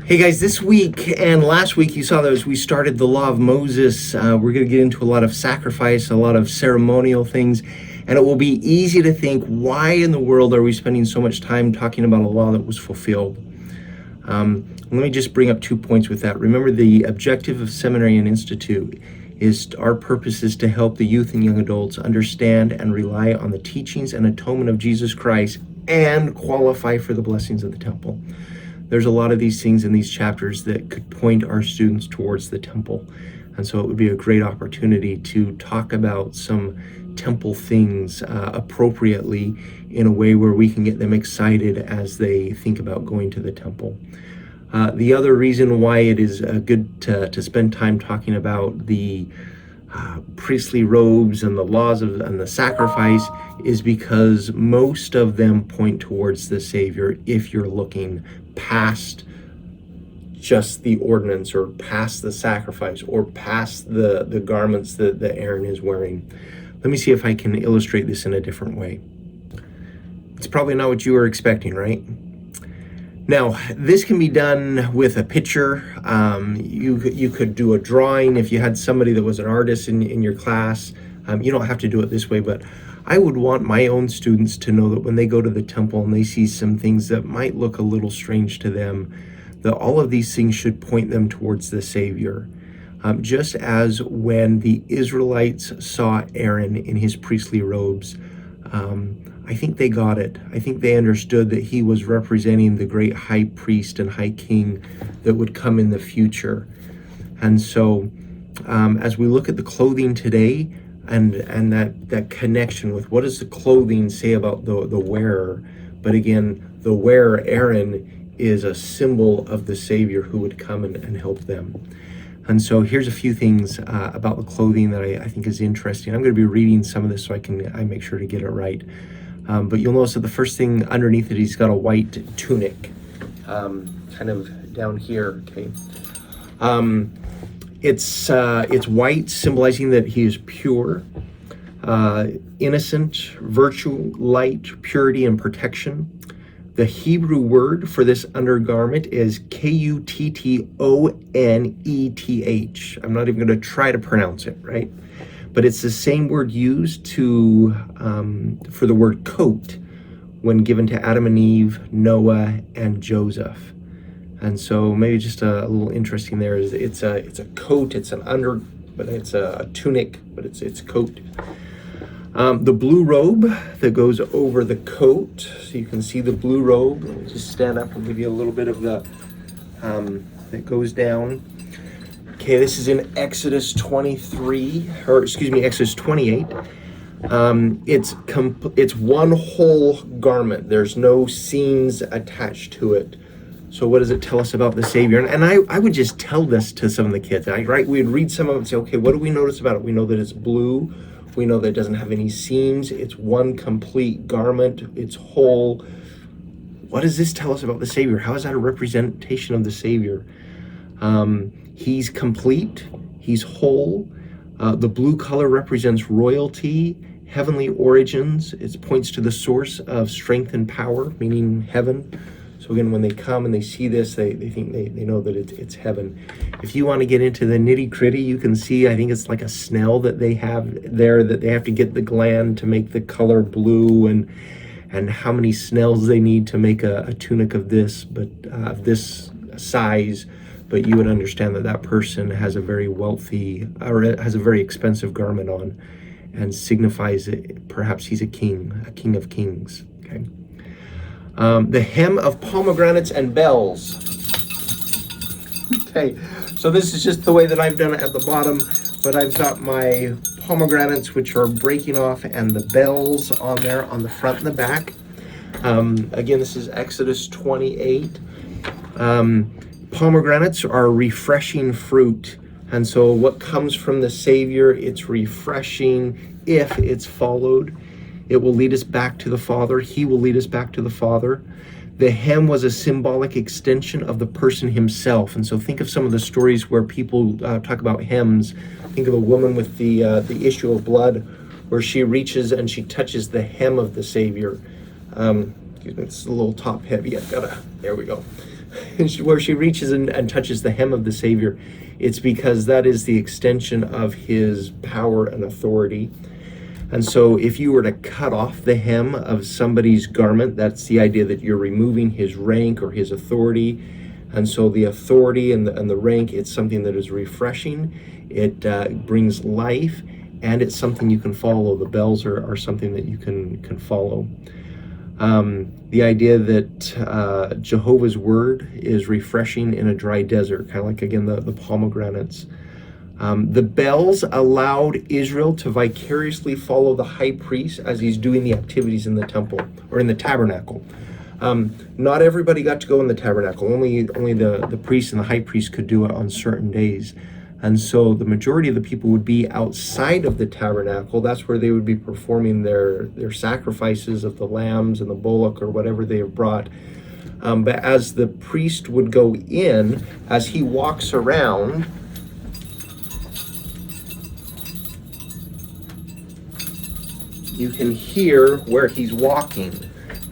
Hey guys, this week and last week you saw that as we started the Law of Moses, we're going to get into a lot of sacrifice, a lot of ceremonial things, and it will be easy to think, why in the world are we spending so much time talking about a law that was fulfilled? Let me just bring up 2 points with that. Remember, the objective of Seminary and Institute is our purpose is to help the youth and young adults understand and rely on the teachings and atonement of Jesus Christ and qualify for the blessings of the temple. There's a lot of these things in these chapters that could point our students towards the temple. And so it would be a great opportunity to talk about some temple things appropriately in a way where we can get them excited as they think about going to the temple. The other reason why it is good to spend time talking about the priestly robes and the laws and the sacrifice is because most of them point towards the Savior if you're looking past just the ordinance or past the sacrifice or past the garments that Aaron is wearing. Let me see if I can illustrate this in a different way. It's probably not what you were expecting, right? Now, this can be done with a picture. You could do a drawing if you had somebody that was an artist in your class. You don't have to do it this way, but I would want my own students to know that when they go to the temple and they see some things that might look a little strange to them, that all of these things should point them towards the Savior. Just as when the Israelites saw Aaron in his priestly robes, I think they got it. I think they understood that he was representing the great high priest and high king that would come in the future. And so as we look at the clothing today and that connection with what does the clothing say about the wearer, but again, the wearer, Aaron, is a symbol of the Savior who would come and help them. And so here's a few things about the clothing that I think is interesting. I'm going to be reading some of this so I make sure to get it right. But you'll notice that the first thing underneath it, he's got a white tunic, kind of down here, okay? It's white, symbolizing that he is pure, innocent, virtue, light, purity, and protection. The Hebrew word for this undergarment is Kuttoneth. I'm not even going to try to pronounce it, right? But it's the same word used for the word coat when given to Adam and Eve, Noah, and Joseph. And so maybe just a little interesting there is it's a coat, it's an but it's a tunic, but it's coat. The blue robe that goes over the coat, so you can see the blue robe. Let me just stand up and give you a little bit of the that goes down. Okay, this is in Exodus 28. It's one whole garment. There's no seams attached to it. So what does it tell us about the Savior? And I would just tell this to some of the kids, right? We'd read some of it and say, okay, what do we notice about it? We know that it's blue. We know that it doesn't have any seams. It's one complete garment. It's whole. What does this tell us about the Savior? How is that a representation of the Savior? He's complete. He's whole. The blue color represents royalty, heavenly origins. It points to the source of strength and power, meaning heaven. So again, when they come and they see this, they think they know that it's heaven. If you want to get into the nitty gritty, you can see, I think it's like a snail that they have there, that they have to get the gland to make the color blue, and how many snails they need to make a tunic of this, but of this size. But you would understand that person has a very wealthy, or has a very expensive garment on, and signifies that perhaps he's a king of kings, okay? The hem of pomegranates and bells. Okay, so this is just the way that I've done it at the bottom, but I've got my pomegranates, which are breaking off, and the bells on there on the front and the back. Again, this is Exodus 28. Pomegranates are refreshing fruit. And so what comes from the Savior, it's refreshing if it's followed. It will lead us back to the Father. He will lead us back to the Father. The hem was a symbolic extension of the person himself. And so think of some of the stories where people talk about hems. Think of a woman with the issue of blood, where she reaches and she touches the hem of the Savior. Excuse me, it's a little top heavy. There we go. where she reaches and touches the hem of the Savior, it's because that is the extension of his power and authority. And so if you were to cut off the hem of somebody's garment, that's the idea that you're removing his rank or his authority. And so the authority and the rank, it's something that is refreshing. It brings life, and it's something you can follow. The bells are something that you can follow. The idea that Jehovah's word is refreshing in a dry desert, kind of like, again, the pomegranates. The bells allowed Israel to vicariously follow the high priest as he's doing the activities in the temple or in the tabernacle. Not everybody got to go in the tabernacle. Only the priest and the high priest could do it on certain days. And so the majority of the people would be outside of the tabernacle. That's where they would be performing their sacrifices of the lambs and the bullock or whatever they have brought. But as the priest would go in, as he walks around, you can hear where he's walking.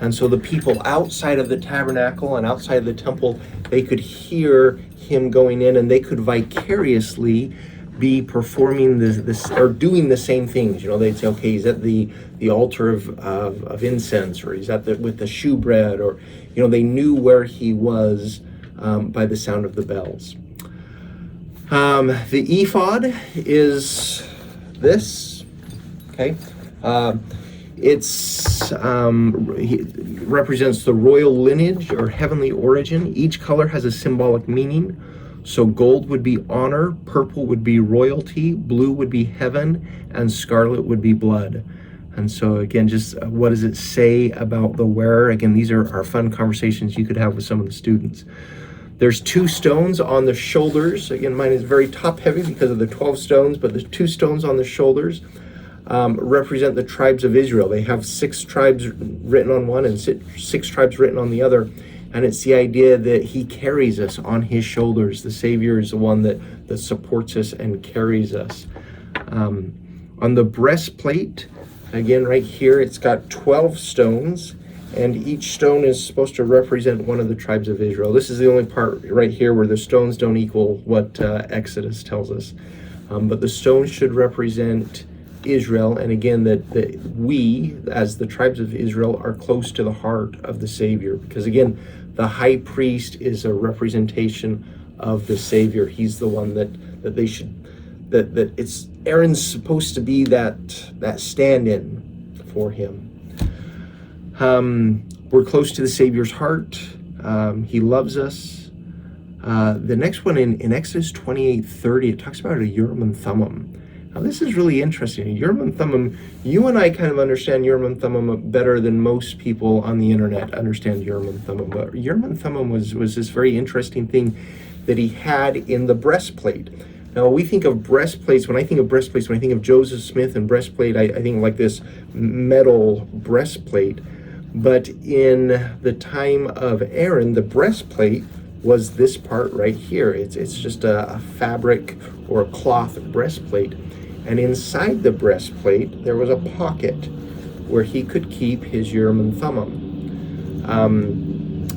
And so the people outside of the tabernacle and outside of the temple, they could hear him going in, and they could vicariously be performing this or doing the same things. They'd say, okay, he's at the altar of incense, or he's with the shewbread, or they knew where he was by the sound of the bells. The ephod is this, okay. It's represents the royal lineage or heavenly origin. Each color has a symbolic meaning. So gold would be honor, purple would be royalty, blue would be heaven, and scarlet would be blood. And so again, just what does it say about the wearer? Again, these are fun conversations you could have with some of the students. There's 2 stones on the shoulders. Again, mine is very top heavy because of the 12 stones, but there's 2 stones on the shoulders. Represent the tribes of Israel. They have 6 tribes written on one and 6 tribes written on the other. And it's the idea that he carries us on his shoulders. The Savior is the one that supports us and carries us. On the breastplate, again, right here, it's got 12 stones, and each stone is supposed to represent one of the tribes of Israel. This is the only part right here where the stones don't equal what Exodus tells us. But the stones should represent Israel, and again that we as the tribes of Israel are close to the heart of the Savior, because again the high priest is a representation of the Savior. He's the one that it's Aaron's supposed to be that stand-in for him. We're close to the Savior's heart. He loves us. The next one in Exodus 28:30, it talks about a Urim and Thummim. Now, this is really interesting. Urim and Thummim, you and I kind of understand Urim and Thummim better than most people on the internet understand Urim and Thummim. But Urim and Thummim was this very interesting thing that he had in the breastplate. Now, we think of breastplates. When I think of breastplates, when I think of Joseph Smith and breastplate, I think like this metal breastplate. But in the time of Aaron, the breastplate was this part right here. It's just a fabric or a cloth breastplate. And inside the breastplate, there was a pocket where he could keep his Urim and Thummim.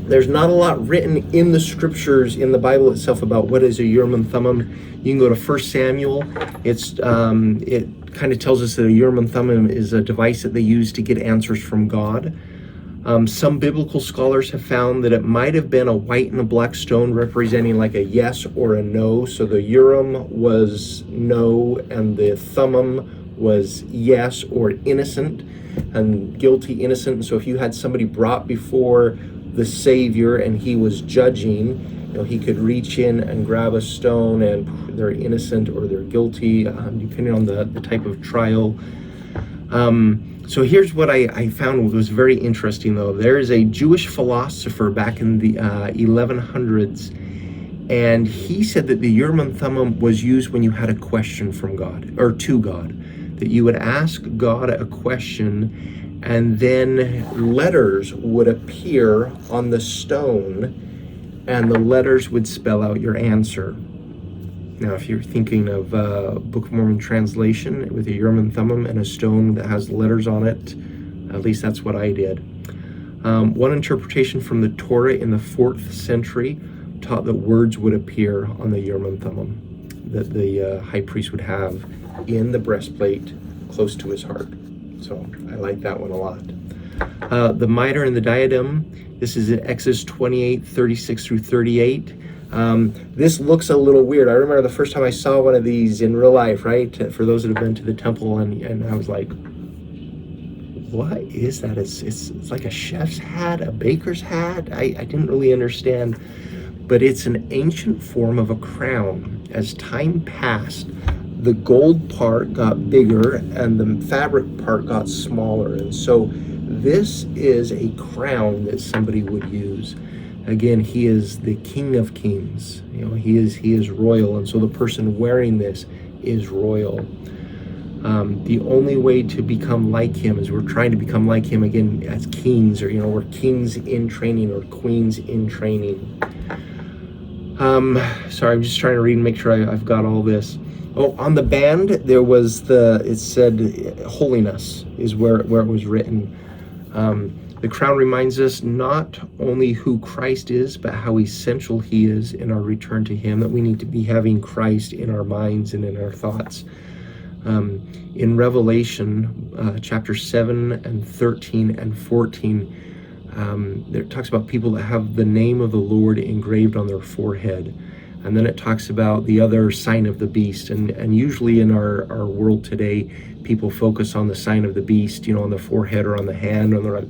There's not a lot written in the scriptures, in the Bible itself, about what is a Urim and Thummim. You can go to 1 Samuel. It kind of tells us that a Urim and Thummim is a device that they use to get answers from God. Some biblical scholars have found that it might have been a white and a black stone representing like a yes or a no. So the Urim was no, and the Thummim was yes or innocent, and guilty, innocent. And so if you had somebody brought before the Savior and he was judging, he could reach in and grab a stone, and they're innocent or they're guilty, depending on the type of trial. So here's what I found was very interesting, though. There is a Jewish philosopher back in the 1100s, and he said that the Urim and Thummim was used when you had a question from God, or to God, that you would ask God a question, and then letters would appear on the stone, and the letters would spell out your answer. Now, if you're thinking of Book of Mormon translation with a Urim and Thummim and a stone that has letters on it, at least that's what I did. One interpretation from the Torah in the 4th century taught that words would appear on the Urim and Thummim that the high priest would have in the breastplate close to his heart. So I like that one a lot. The mitre and the diadem, this is in Exodus 28, 36 through 38. This looks a little weird. I remember the first time I saw one of these in real life, right? For those that have been to the temple, and I was like, what is that? It's like a chef's hat, a baker's hat. I didn't really understand, but it's an ancient form of a crown. As time passed, the gold part got bigger and the fabric part got smaller. And so this is a crown that somebody would use. Again, he is the King of Kings. You know, he is royal, and so the person wearing this is royal. The only way to become like him is we're trying to become like him again as kings, or we're kings in training or queens in training. Sorry, I'm just trying to read and make sure I've got all this. Oh, on the band there was it said holiness is where it was written. The crown reminds us not only who Christ is, but how essential he is in our return to him, that we need to be having Christ in our minds and in our thoughts. In Revelation chapter 7 and 13 and 14, there talks about people that have the name of the Lord engraved on their forehead. And then it talks about the other sign of the beast. And usually in our world today, people focus on the sign of the beast, on the forehead or on the hand, and they're like,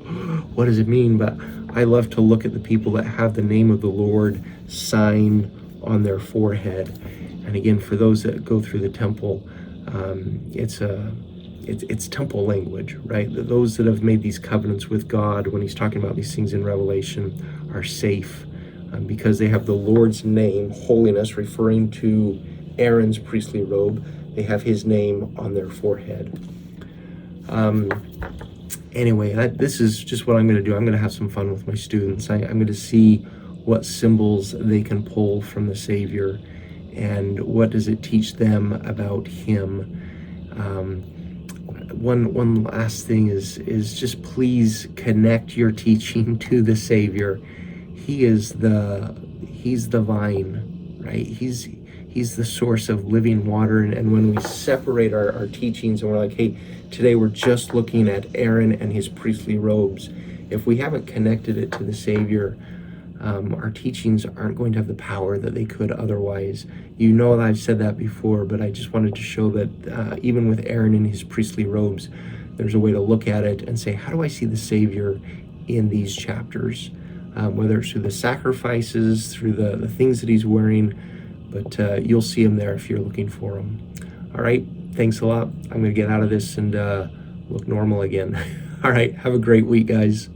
what does it mean? But I love to look at the people that have the name of the Lord sign on their forehead. And again, for those that go through the temple, it's temple language, right? Those that have made these covenants with God, when he's talking about these things in Revelation, are safe because they have the Lord's name, holiness, referring to Aaron's priestly robe. They have his name on their forehead. Anyway, this is just what I'm going to do. I'm going to have some fun with my students. I'm going to see what symbols they can pull from the Savior and what does it teach them about him. One last thing is just please connect your teaching to the Savior. He's the vine, right? He's the source of living water. And when we separate our teachings and we're like, hey, today we're just looking at Aaron and his priestly robes, if we haven't connected it to the Savior, our teachings aren't going to have the power that they could otherwise. That I've said that before, but I just wanted to show that even with Aaron and his priestly robes, there's a way to look at it and say, how do I see the Savior in these chapters? Whether it's through the sacrifices, through the things that he's wearing, but you'll see him there if you're looking for him. All right, thanks a lot. I'm going to get out of this and look normal again. All right, have a great week, guys.